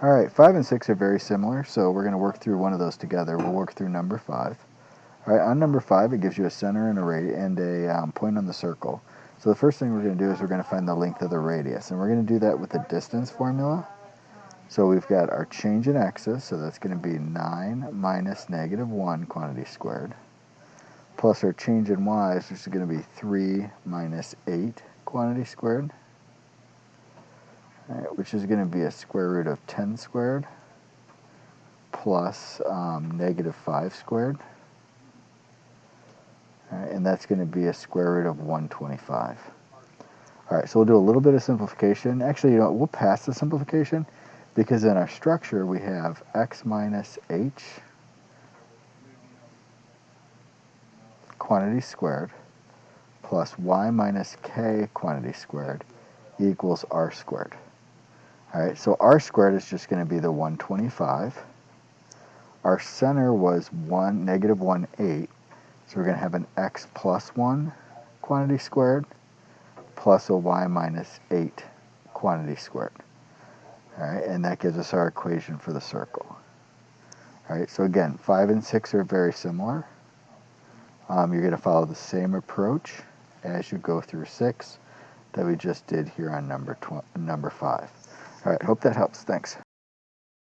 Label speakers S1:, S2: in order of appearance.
S1: All right, 5 and 6 are very similar, so we're going to work through one of those together. We'll work through number 5. All right, on number 5, it gives you a center and a point on the circle. So the first thing we're going to do is we're going to find the length of the radius, and we're going to do that with the distance formula. So we've got our change in x's, so that's going to be 9 minus -1 quantity squared, plus our change in y's, which is going to be 3 minus 8 quantity squared. All right, which is going to be a square root of 10 squared plus -5 squared. All right, and that's going to be a square root of 125. All right, so we'll do a little bit of simplification. Actually, you know, we'll pass the simplification because in our structure we have x minus h quantity squared plus y minus k quantity squared equals r squared. All right, so r squared is just going to be the 125. Our center was -1, 8, so we're going to have an x plus 1 quantity squared plus a y minus 8 quantity squared. All right, and that gives us our equation for the circle. All right, so again, 5 and 6 are very similar. You're going to follow the same approach as you go through 6 that we just did here on number 5. All right, hope that helps. Thanks.